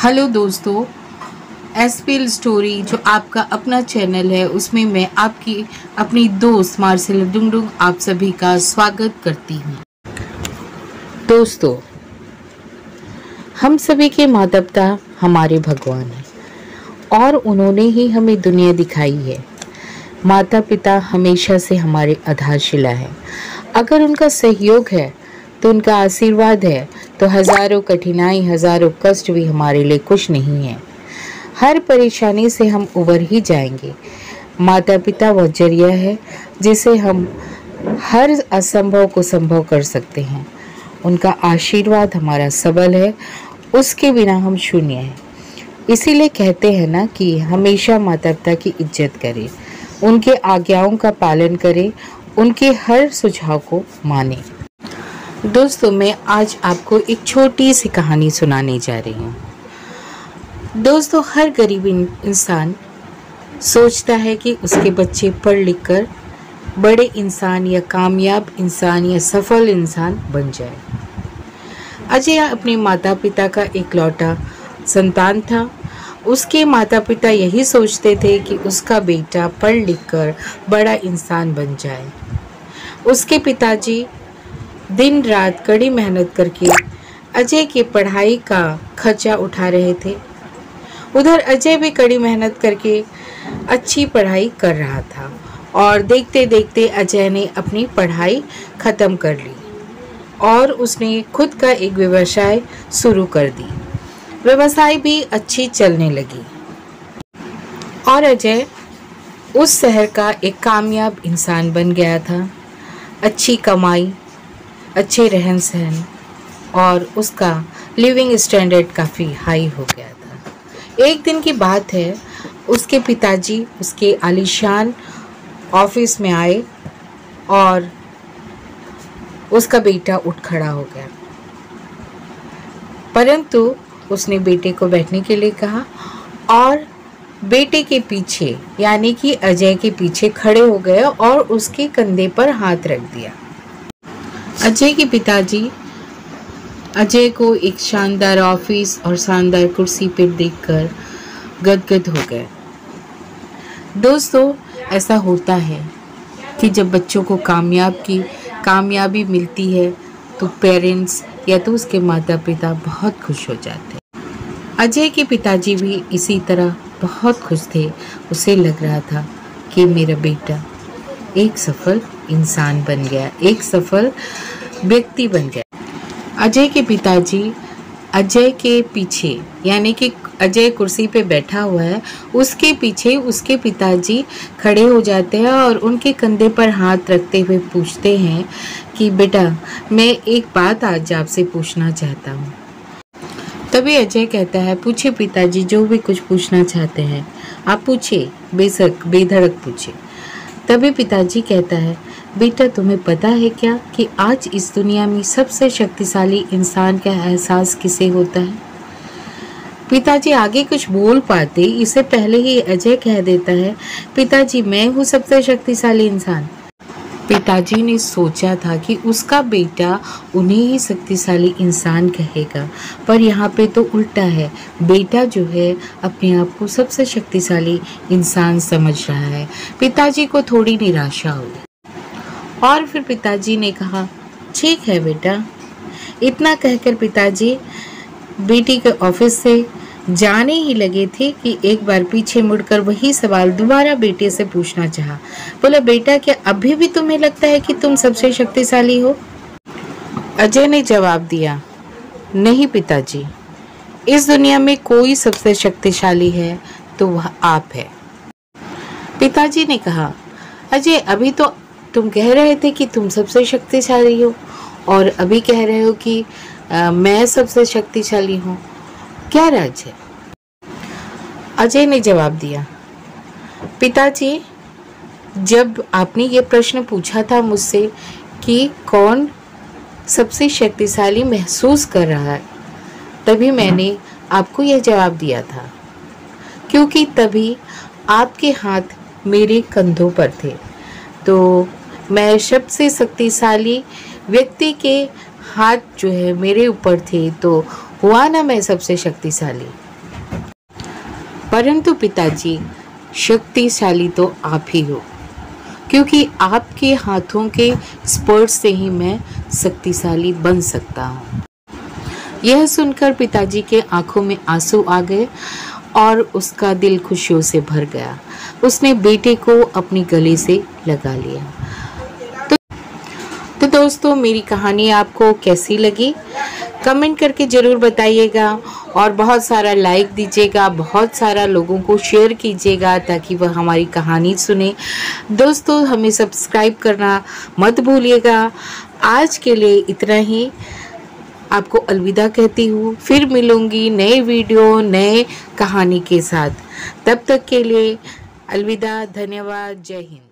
Hello दोस्तों, SPL story जो आपका अपना चैनल है उसमें मैं आपकी अपनी दोस्त मार्सेला डुंगडुंग आप सभी का स्वागत करती हूँ। दोस्तों, हम सभी के माता पिता हमारे भगवान हैं और उन्होंने ही हमें दुनिया दिखाई है। माता पिता हमेशा से हमारे आधारशिला है। अगर उनका सहयोग है तो उनका आशीर्वाद है तो हजारों कठिनाई हजारों कष्ट भी हमारे लिए कुछ नहीं है। हर परेशानी से हम उबर ही जाएंगे। माता पिता वह जरिया है जिसे हम हर असंभव को संभव कर सकते हैं। उनका आशीर्वाद हमारा सबल है, उसके बिना हम शून्य हैं। इसीलिए कहते हैं ना कि हमेशा माता पिता की इज्जत करें, उनके आज्ञाओं का पालन करें, उनके हर सुझाव को मानें। दोस्तों, मैं आज आपको एक छोटी सी कहानी सुनाने जा रही हूँ। दोस्तों, हर गरीब इंसान सोचता है कि उसके बच्चे पढ़ लिख कर बड़े इंसान या कामयाब इंसान या सफल इंसान बन जाए। अजय अपने माता पिता का इकलौता संतान था। उसके माता पिता यही सोचते थे कि उसका बेटा पढ़ लिख कर बड़ा इंसान बन जाए। उसके पिताजी दिन रात कड़ी मेहनत करके अजय की पढ़ाई का खर्चा उठा रहे थे। उधर अजय भी कड़ी मेहनत करके अच्छी पढ़ाई कर रहा था और देखते देखते अजय ने अपनी पढ़ाई ख़त्म कर ली और उसने खुद का एक व्यवसाय शुरू कर दी। व्यवसाय भी अच्छी चलने लगी और अजय उस शहर का एक कामयाब इंसान बन गया था। अच्छी कमाई, अच्छे रहन सहन और उसका लिविंग स्टैंडर्ड काफ़ी हाई हो गया था। एक दिन की बात है, उसके पिताजी उसके आलीशान ऑफिस में आए और उसका बेटा उठ खड़ा हो गया, परंतु उसने बेटे को बैठने के लिए कहा और बेटे के पीछे यानी कि अजय के पीछे खड़े हो गए और उसके कंधे पर हाथ रख दिया। अजय के पिताजी अजय को एक शानदार ऑफिस और शानदार कुर्सी पर देखकर गदगद हो गए। दोस्तों, ऐसा होता है कि जब बच्चों को कामयाबी मिलती है तो पेरेंट्स या तो उसके माता पिता बहुत खुश हो जाते हैं। अजय के पिताजी भी इसी तरह बहुत खुश थे। उसे लग रहा था कि मेरा बेटा एक सफल इंसान बन गया, एक सफल व्यक्ति बन गया। अजय के पिताजी अजय के पीछे यानी कि अजय कुर्सी पे बैठा हुआ है, उसके पीछे उसके पिताजी खड़े हो जाते हैं और उनके कंधे पर हाथ रखते हुए पूछते हैं कि बेटा, मैं एक बात आज आपसे पूछना चाहता हूँ। तभी अजय कहता है, पूछे पिताजी, जो भी कुछ पूछना चाहते हैं आप पूछिए, बेशक बेधड़क पूछिए। तभी पिताजी कहता है, बेटा तुम्हें पता है क्या कि आज इस दुनिया में सबसे शक्तिशाली इंसान का एहसास किसे होता है? पिताजी आगे कुछ बोल पाते इससे पहले ही अजय कह देता है, पिताजी मैं हूँ सबसे शक्तिशाली इंसान। पिताजी ने सोचा था कि उसका बेटा उन्हें ही शक्तिशाली इंसान कहेगा, पर यहाँ पे तो उल्टा है। बेटा जो है अपने आप को सबसे शक्तिशाली इंसान समझ रहा है। पिताजी को थोड़ी निराशा हुई और फिर पिताजी ने कहा, ठीक है बेटा। इतना कहकर पिताजी बेटी के ऑफिस से जाने ही लगे थे कि एक बार पीछे मुड़कर वही सवाल दोबारा बेटे से पूछना चाहा। बोला, बेटा क्या अभी भी तुम्हें लगता है कि तुम सबसे शक्तिशाली हो? अजय ने जवाब दिया, नहीं पिताजी, इस दुनिया में कोई सबसे शक्तिशाली है तो वह आप है। पिताजी ने कहा, अजय अभी तो तुम कह रहे थे कि तुम सबसे शक्तिशाली हो और अभी कह रहे हो कि मैं सबसे शक्तिशाली हूँ, क्या राज है? अजय ने जवाब दिया, पिताजी जब आपने ये प्रश्न पूछा था मुझसे कि कौन सबसे शक्तिशाली महसूस कर रहा है, तभी मैंने आपको यह जवाब दिया था, क्योंकि तभी आपके हाथ मेरे कंधों पर थे, तो मैं सबसे शक्तिशाली व्यक्ति के हाथ जो है मेरे ऊपर थे, तो हुआ ना मैं सबसे शक्तिशाली। परंतु पिताजी शक्तिशाली तो आप ही हो, क्योंकि आपके हाथों के स्पर्श से ही मैं शक्तिशाली बन सकता हूँ। यह सुनकर पिताजी के आंखों में आंसू आ गए और उसका दिल खुशियों से भर गया। उसने बेटे को अपनी गले से लगा लिया। तो दोस्तों, मेरी कहानी आपको कैसी लगी कमेंट करके ज़रूर बताइएगा और बहुत सारा लाइक दीजिएगा, बहुत सारा लोगों को शेयर कीजिएगा ताकि वह हमारी कहानी सुने। दोस्तों, हमें सब्सक्राइब करना मत भूलिएगा। आज के लिए इतना ही, आपको अलविदा कहती हूँ। फिर मिलूँगी नए वीडियो नए कहानी के साथ। तब तक के लिए अलविदा, धन्यवाद, जय हिंद।